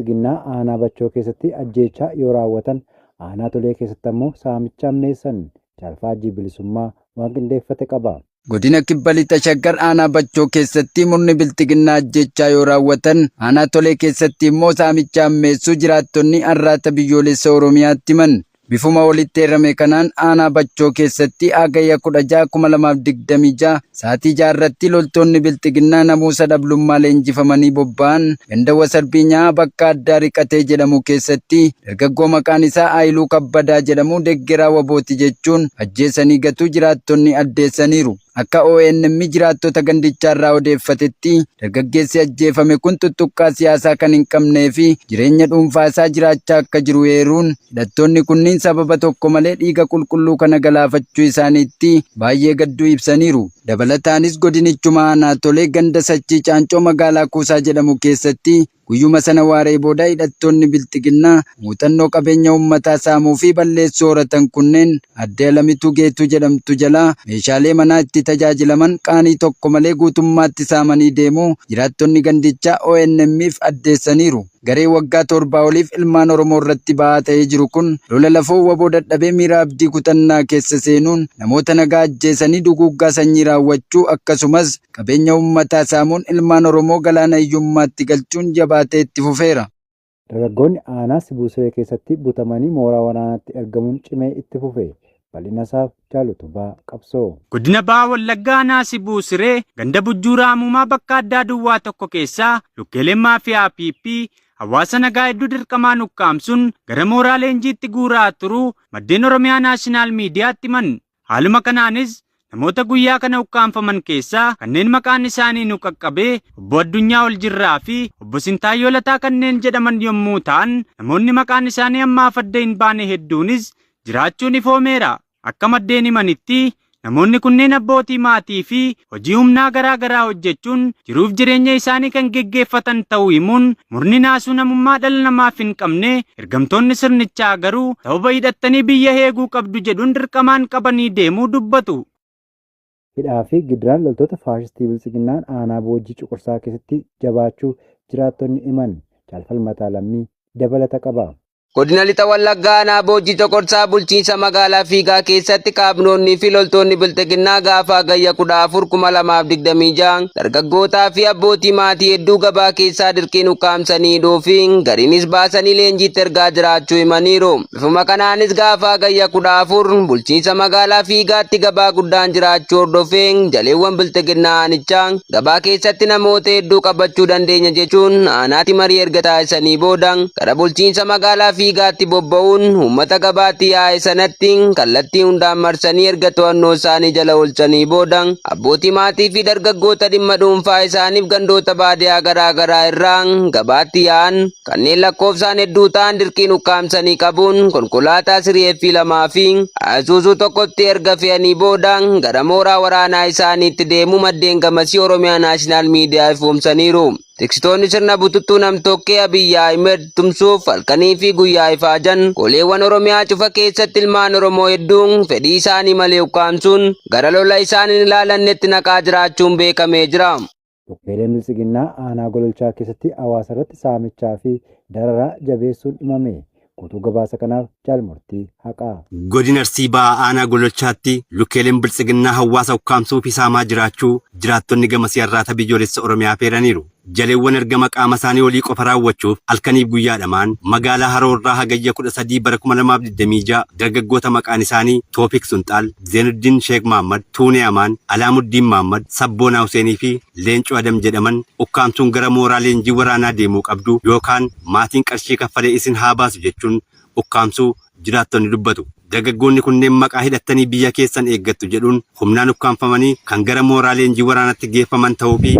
bilisiginnaa aanaa bachoo keessatti ajjeechaa yoo raawwatan aanaa tolee keessatti ammoo saamicha ammeessan caalfaajii bilisummaa waan qindeeffate qaba. Godina kibba lixa shaggar aanaa bachoo keessatti murni bilisiginnaa ajjeechaa yoo raawwatan aanaa tolee keessatti immoo saamicha ammeessuu jiraattonni arraata biyyoolessa Oromiyaatti himan. Bifuma walitti eerame kanaan aanaa bachoo keessatti Agayya 16,2026 sa'aatii 6 irratti loltoonni bilisiginnaa namoota dhablummaa leenjifamanii bobba'an ganda Sarbinyaa bakka addaa Riqatee jedhamu keessatti dargaggoo maqaan isaa Aayiluu Kabbadaa jedhamu deeggaraa wabooti jechuun ajjeesanii gatuu jiraattonni addeessaniiru. Akka ONM jiraattota gandicharraa odeeffatetti dargaggeessi ajjeefame kun tuttuqqaa siyaasaa kan hin qabnee fi jireenya dhuunfaa isaa jiraachaa akka jiru eeruun hidhattoonni kunniin sababa tokko malee dhiiga qulqulluu kana galaafachuu isaaniitti baay'ee gadduu ibsaniiru. Dabalataanis godinichuma aanaa tolee ganda Sachii Caancoo magaalaa Kuusaa jedhamu keessatti guyyuma sana waaree booda hidhattoonni bilisiginnaa muuxannoo qabeenya uummataa saamuu fi balleessuu horatan kunneen adde Alamituu Geetuu jedhamtu jalaa meeshaalee manaa itti tajaajilaman qaanii tokko malee guutummaatti saamanii deemuu jiraattonni gandichaa ONM'if addeessaniiru. Garee waggaa 7 oliif ilmaan Oromoo irratti ba'aa ta'ee jiru kun lola lafoo waboo dadhabee miira abdii kutannaa keessa seenuun namoota nagaa ajjeesanii duguuggaa sanyii raawwachuu akkasumas qabeenya uummataa saamuun ilmaan Oromoo galaana hiyyummaatti galchuun jabaatee itti fufeera. Dargaggoonni aanaa Sibusee keessatti butamanii mooraa waraanaatti ergamuun cimee itti fufe. Bal'inasaaf jaalatu baa qabsoo. Godina Bahaa Wallaggaa aanaa Sibusee ganda Bujjuuraa Amuumaa bakka addaa duwwaa tokko keessaa lukkeeleen maafiyaa PP hawaasa nagaa hedduu dirqamaan ukkaamsuun gara mooraa leenjiitti guuraa turuu maddeen Oromiyaa Naashinaal Miidiyaatti himan. Haaluma kanaanis namoota guyyaa kana ukkaanfaman keessaa kanneen maqaan isaanii nu qaqqabee obbo Addunyaa Oljirraa fi obbo Sintaayyoo Lataa kanneen jedhaman yommuu ta'an namoonni maqaan isaanii ammaaf adda hin baane hedduunis jiraachuun ifoomeera. Akka maddeen himanitti namoonni kunneen abbootii maatii fi hojii humnaa garaa garaa hojjechuun jiruuf jireenya isaanii kan geggeeffatan ta'uu himuun murni naasuu namummaa dhala namaaf hin qabne ergamtoonni sirnichaa garuu sababa hidhattanii biyya eeguu qabdu jedhuun dirqamaan qabanii deemuu dubbatu. Hidhaa fi gidiraan loltoota faashistii bilisiginnaan aanaa boojii cuqursaa keessatti jabaachuu jiraattonni himan caalfalmataa lammii dabalata qaba. Godina Lixa Wallaggaa aanaa Boojii Cuqursaa bulchiinsa magaalaa Fiigaa keessatti kaabinoonnii fi loltoonni bilisiginnaa gaafa Agayya 14,2026 dargaggootaa fi abbootii maatii hedduu gabaa keessaa dirqiin ukkaamsanii dhuufiin gariinis baasanii leenjiitti ergaa jiraachuu himaniiru. Bifuma kanaanis gaafa Agayya 14 bulchiinsa magaalaa Fiigaatti gabaa guddaan jiraachuu hordofeen jaleewwan bilisiginnaa aanichaa gabaa keessatti namoota hedduu qabachuu dandeenya jechuun aanaatti marii erga taasisanii booda gara bulchiinsa magaalaa Fiigaatti bobba'uun uummata gabaatti yaa'e sanatti kallattii hundaan marsanii erga to'annoo isaanii jala oolchanii booda abbootii maatii fi dargaggoota dhimma dhuunfaa isaaniif gandoota baadiyyaa garaa garaa irraa gabaatti yaa'an kanneen lakkoofsaan hedduu ta'an dirqiin ukkaamsanii qabuun konkolaataa siriyeeffii 2 fi Isuuzuu tokkotti erga fe'anii booda gara mooraa waraanaa isaaniitti deemuu maddeen gamasii Oromiyaa Naashinaal Miidiyaa ifoomsaniiru. Tiksitoonni sirna bututtuu namtokkee Abiyyi Ahmed tumsuuf halkanii fi guyyaa ifaajan goleewwan Oromiyaa cufa keessatti ilmaan Oromoo hedduun fedhii isaanii malee ukkaamsuun gara lola isaan hin ilaalannetti naqaa jiraachuun beekamee jira. Lukkeeleen bilisiginnaa aanaa gololchaa keessatti hawaasa irratti saamichaa fi dararaa jabeessuun himame. Kutuu gabaasa kanaaf jaalmurtii haqaa. Godina Arsii Bahaa aanaa gololchaatti lukkeeleen bilisiginnaa hawaasa ukkaamsuu fi saamaa jiraachuu jiraattonni gamasii arraata biyyoolessa Oromiyaa feeraniiru. Jaleewwan ergama qaama isaanii olii qofa raawwachuuf halkaniif guyyaadhamaan magaalaa Haroorraa Hagayya 13 bara 2026 dargaggoota maqaan isaanii Toofiq Sunxaal, Zeenuddin Sheek Mahammad, Tuunee Amaan, Alaamuddin Mahammad, Sabboonaa Huseenii fi Leencoo Adam jedhaman ukkaamsuun gara mooraa leenjii waraanaa deemuu qabdu yookaan maatiin qarshii kaffalee isin haa baasu jechuun ukkaamsuu jiraattonni dubbatu. Dargaggoonni kunneen maqaa hidhattanii biyya keessan eeggattu jedhuun humnaan ukkaanfamanii kan gara mooraa leenjii waraanaatti geeffaman ta'uu fi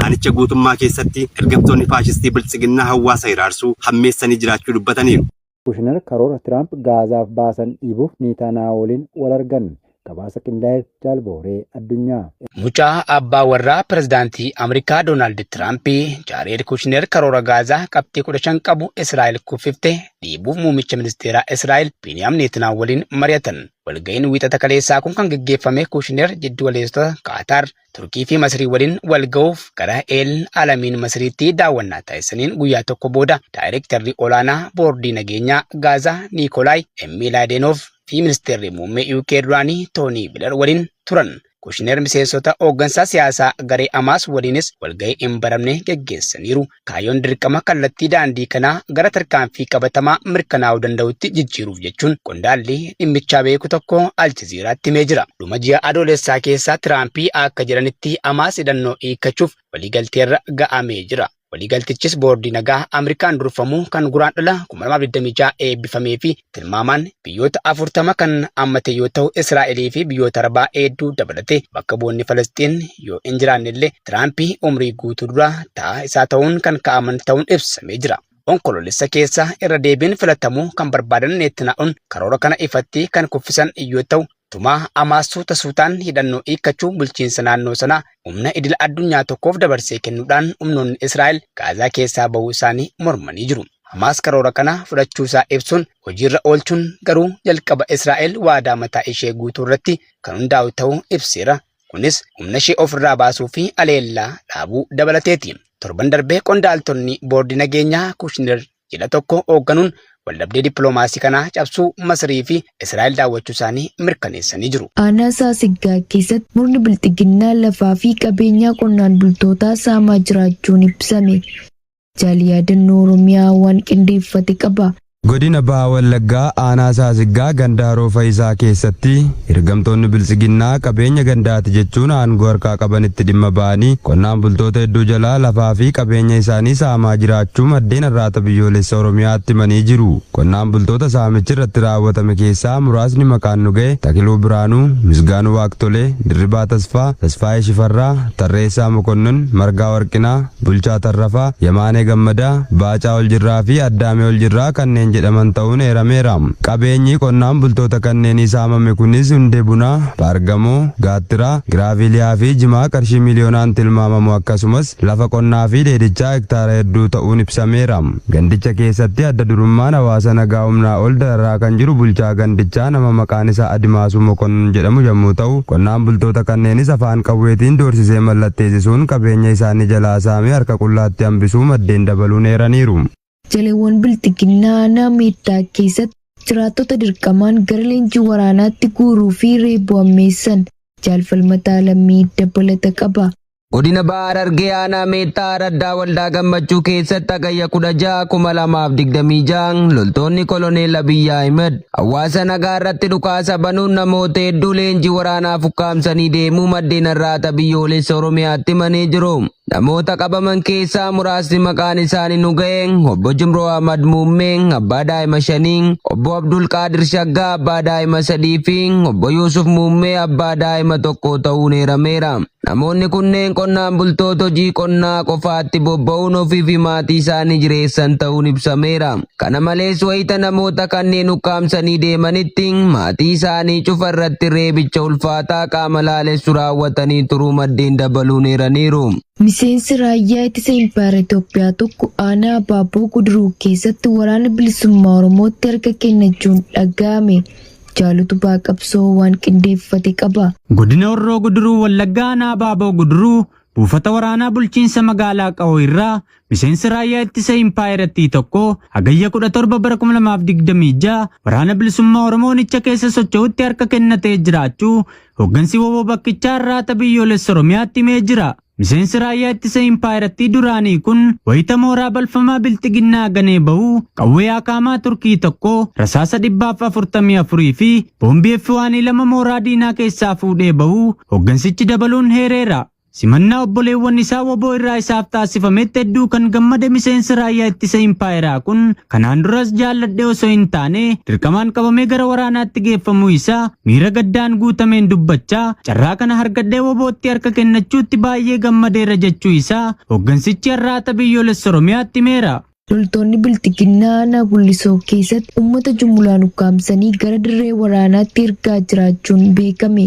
aanicha guutummaa keessatti ergamtoonni faashistii bilisiginnaa hawaasa hiraarsuu hammeessanii jiraachuu dubbataniiru. Kushner karoora Tiraamp Gaazaaf baasan dhiibuuf Netanyaahuu waliin wal argan. gabaasa qindaa'eef Jaalbooree Addunyaa. Mucaa abbaa warraa pirezidaantii Ameerikaa Doonaald Tiraamp Jaared Kushner karoora Gaazaa qabxii 15 qabu Israa'el kuffifte dhiibuuf muummicha ministeeraa Israa'el Biniyaam Netanyaahuu waliin mari'atan. Walga'iin wiixata kaleessaa kun kan gaggeeffame Kushner jidduu galeessota Qaataar, Turkii fi Masrii waliin walga'uuf gara El Alamiin Masriitti daawwannaa taasisaniin guyyaa tokko booda daayirektarri olaanaa boordii nageenyaa Gaazaa Niikoolaay Emmilaadenoof fi ministeerri muummee UK duraanii Toonii Bilar waliin turan. Kushner miseensota hooggansaa siyaasaa garee Hamaas waliinis walga'ii hin baramne gaggeessaniiru. Kaayyoon dirqama kallattii daandii kanaa gara tarkaanfii qabatamaa mirkanaa'uu danda'utti jijjiiruuf jechuun qondaalli dhimmichaa beeku tokko Aljaziiraatti himee jira. Dhuma ji'a adoolessaa keessaa Tiraamp akka jedhanitti Hamaas hidhannoo hiikkachuuf waliigalteerra ga'amee jira. Waliigaltichis boordii nagaa Ameerikaan durfamu kan guraandhala 2026 eebbifamee fi tilmaamaan biyyoota 40 kan hammate yoo ta'u Israa'elii fi biyyoota Arabaa hedduu dabalate bakka bu'oonni Falastiin yoo hin jiraannellee Tiraamp umrii guutuu dura taa'aa isaa ta'uun kan kaa'aman ta'uun ibsamee jira. Onkoloolessa keessa irra deebiin filatamuu kan barbaadan Netanyaa'uun karoora kana ifatti kan kuffisan yoo ta'u Tumaa Hamaas suutaan hidhannoo hiikkachuu bulchiinsa naannoo sanaa humna idil addunyaa tokkoof dabarsee kennuudhaan humnoonni Israa'el Gaazaa keessaa bahuu isaanii mormanii jiru. Hamaas karoora kana fudhachuu isaa ibsuun hojiirra oolchuun garuu jalqaba Israa'el waadaa mataa ishee guutuu irratti kan hundaa'u ta'uu ibseera. Kunis humna ishee ofirraa baasuu fi aleellaa dhaabuu dabalateeti. Torban darbee qondaaltonni boordii nageenyaa Kushner jila tokko hoogganuun waldhabdee dippiloomaasii kanaa cabsuu Masrii fi Israa'el daawwachuu isaanii mirkaneessanii jiru. Aanaa Saasiggaa keessatti murni bilxiginnaa lafaa fi qabeenyaa qonnaan bultootaa saamaa jiraachuun ibsame. Jaalii yaadannoo Oromiyaa waan qindeeffate qaba. Godina Bahaa Wallaggaa aanaa Saasiggaa ganda Haroo Fayisaa keessatti ergamtoonni bilisiginnaa qabeenya gandaati jechuun aangoo harkaa qabanitti dhimma ba'anii qonnaan bultoota hedduu jalaa lafaa fi qabeenya isaanii saamaa jiraachuu maddeen irraata biyyoolessa Oromiyaatti himanii jiru. Qonnaan bultoota saamichi irratti raawwatame keessaa muraasni maqaan nu ga'e Takiluu Biraanuu, Misgaanuu Waaqtolee, Dirribaa Tasfaa, Tasfaayee Shifarraa, Tarreessaa Mokonnon, Margaa Warqinaa, Bulchaa Tarrafaa, Yamaanee Gammadaa, Baacaa Oljirraa fi Addaamee Oljirraa kanneen jedhaman ta'uun eerameera. Qabeenyi qonnaan bultoota kanneenii saamame kunis hundee bunaa, baargamoo, gaattiraa, giraaviliyaa fi jimaa qarshii miliyoonaan tilmaamamu akkasumas lafa qonnaa fi dheedichaa hektaara hedduu ta'uun ibsameera. Gandicha keessatti adda durummaan hawaasa nagaa humnaa ol dararaa kan jiru bulchaa gandichaa nama maqaan isaa Adimaasuu Mokonnon jedhamu yommuu ta'u qonnaan bultoota kanneenis afaan qawweetiin doorsisee mallatteessisuun qabeenya isaanii jalaa saamee harka qullaatti hambisuu maddeen dabaluun eeraniiru. Jaleewwan bilxiginnaa Nameettaa keessatti jiraattota dirqamaan gara leenjii waraanaatti guuruu fi reebuu ammeessan jaalfalmataa lammii dabalata qaba. Godina Bahaa Harargee aanaa Meettaa Araddaa Waldaa Gammachuu keessatti hagayya 16 2026 loltoonni koloneel Abiyyi Ahmed hawaasa nagaa irratti dhukaasa banuun namoota hedduu leenjii waraanaa fukkaamsanii deemuu maddeen irraata biyyoolessa Oromiyaatti himanii jiru. Namoota qabaman keessaa muraasni maqaan isaanii nu ga'een obbo Jimroo Ahmad Muummeen abbaa daa'ima 5, obbo Abdul Qaadir Shaggaa abbaa daa'ima 3 fi obbo Yuusuf Muummee abbaa daa'ima 1 ta'uun eerameera. Namoonni kunneen qonnaan bultoota hojii qonnaa qofaatti bobba'uun ofii fi maatii isaanii jireessan ta'uun ibsameera. Kana malees wayita namoota kanneen ukkaamsanii deemanitti maatii isaanii cufa irratti reebicha ulfaataa qaama laalessu raawwatanii turuu maddeen dabaluun eeraniiru. Miseensi raayyaa ittisa Impaayera Itoophiyaa tokko aanaa Abaaboo Guduruu keessatti waraana bilisummaa Oromootti harka kennachuun dhaga'ame. Jaalutu Baaqabsoo waan qindeeffate qaba. Godina Horroo Guduruu Wallaggaa aanaa Abaaboo Guduruu buufata waraanaa bulchiinsa magaalaa Qawoo irraa miseensi raayyaa ittisa Impaayeratti tokko hagayya 17 bara 2026 waraana bilisummaa Oromoonicha keessa socho'utti harka kennatee jiraachuu hooggansi WBO bakkichaa irraata biyyoolessa Oromiyaatti himee jira. Miseensi raayyaa ittisa Impaayeratti duraanii kun wayita mooraa balfamaa bilxiginnaa ganee bahuu qawwee akaamaa Turkii tokko rasaasa 144 fi boombii F2 mooraa diinaa keessaa fuudhee bahuu hooggansichi dabaluun heereera. Simannaa obboleewwan isaa WBO irraa isaaf taasifametti hedduu kan gammade miseensi raayyaa ittisa Impaayeraa kun kanaan duras jaalladhee osoo hin taane dirqamaan qabamee gara waraanaatti geeffamuu isaa miira gaddaan guutameen dubbachaa carraa kana argadhee WBOtti harka kennachuutti baay'ee gammadeera jechuu isaa hooggansichi irraata biyyoolessa Oromiyaatti himeera. Loltoonni bilxiginnaa aanaa Gullisoo keessatti uummata jumlaan ukkaamsanii gara dirree waraanaatti ergaa jiraachuun beekame.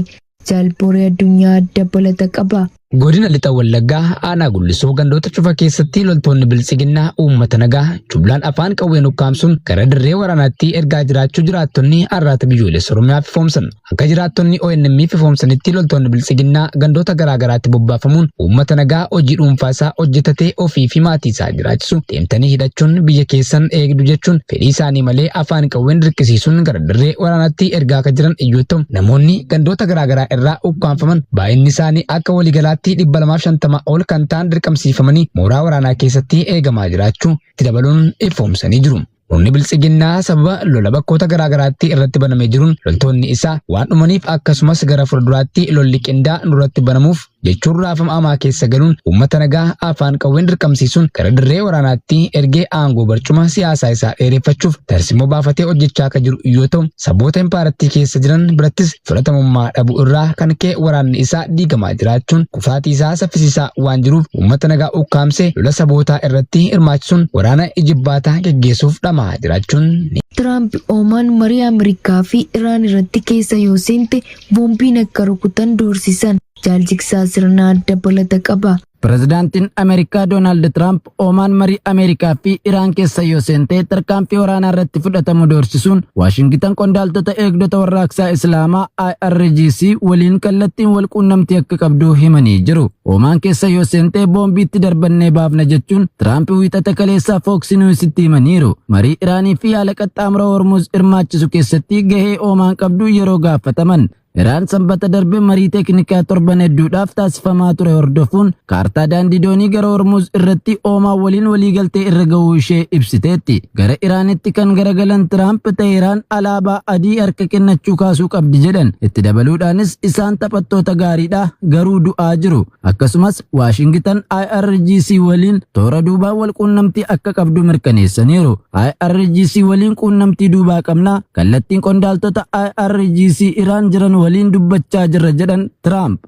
Jaalboree addunyaa dabalata qaba. Godina Lixa Wallaggaa aanaa Gullisoo gandoota cufa keessatti loltoonni biltsiginnaa uummata nagaa jumlaan afaan qawween ukkaamsuun gara dirree waraanaatti ergaa jiraachuu jiraattonni arraata biyyoolessa Oromiyaa fifoomsan. Akka jiraattonni ONM fifoomsanitti loltoonni biltsiginnaa gandoota garaagaraatti bobbaafamuun uummata nagaa hojii dhuunfaa isaa hojjetatee ofii fi maatii isaa jiraachisu deemtanii hidhachuun biyya keessan eegdu jechuun fedhii isaanii malee afaan qawween dirqisiisuun gara dirree waraanaatti ergaa kan jiran iyyuu ta'u namoonni gandoota garaagaraa irraa ukkaamfaman baay'inni isaanii akka waliigalaatti 250 ol kan ta'an dirqamsiifamanii mooraa waraanaa keessatti eegamaa jiraachuu itti dabaluun ifoomsanii jiru. Humni biltsiginnaa sababa lola bakkoota garaagaraatti irratti banamee jiruun loltoonni isaa waan dhumaniif akkasumas gara fuulduraatti lolli qindaa nurratti banamuuf jechuun raafama amaa keessa galuun uummata nagaa afaan qawween dirqamsiisuun gara dirree waraanaatti ergee aangoo barcuma siyaasaa isaa dheereffachuuf tarsimoo baafatee hojjechaa akka jiru yoo ta'u saboota impaarattii keessa jiran birattis fudhatamummaa dhabuu irraa kan ka'e waraanni isaa diigamaa jiraachuun kufaatii isaa saffisiisaa waan jiruuf uummata nagaa ukkaamsee lola sabootaa irratti hirmaachisuun waraana ijibbaataa geggeessuuf dhamaa jiraachuun. Tiraamp Oomaan marii Ameerikaa fi Iraan irratti keessa yoo seente boombiin akka rukutan doorsisan. Jaalchiksaa sirnaa dabalata qaba. Pirezidaantiin Ameerikaa Doonaald Tiraamp Oomaan marii Ameerikaa fi Iraan keessa yoo seente tarkaanfii waraanaa irratti fudhatamu doorsisuun Waashingitan qondaaltota eegdota warraaqsaa Islaamaa IRGC waliin kallattiin wal quunnamtii akka qabdu himanii jiru. Oomaan keessa yoo seente boombiitti darbannee baafna jechuun Tiraamp wiixata kaleessaa Fox Newsitti himaniiru. Marii Iraanii fi haala qaxxaamura Hormuz hirmaachisu keessatti gahee Oomaan qabdu yeroo gaafataman. Iraan sanbata darbe marii teeknikaa torban hedduudhaaf taasifamaa ture hordofuun kaartaa daandii doonii gara Hormuz irratti Oomaan waliin waliigaltee irra gahuu ishee ibsiteetti. Gara Iraanitti kan garagalan Tiraamp Teheraan alaabaa adii harka kennachuu kaasuu qabdi jedhan. Itti dabaluudhaanis isaan taphattoota gaariidha garuu du'aa jiru. Akkasumas Waashingitan IRGC waliin toora duubaa wal quunnamtii akka qabdu mirkaneessaniiru. IRGC waliin quunnamtii duubaa qabna kallattiin qondaaltota IRGC Iraan jiran waliin dubbachaa jirra jedhan Tiraamp.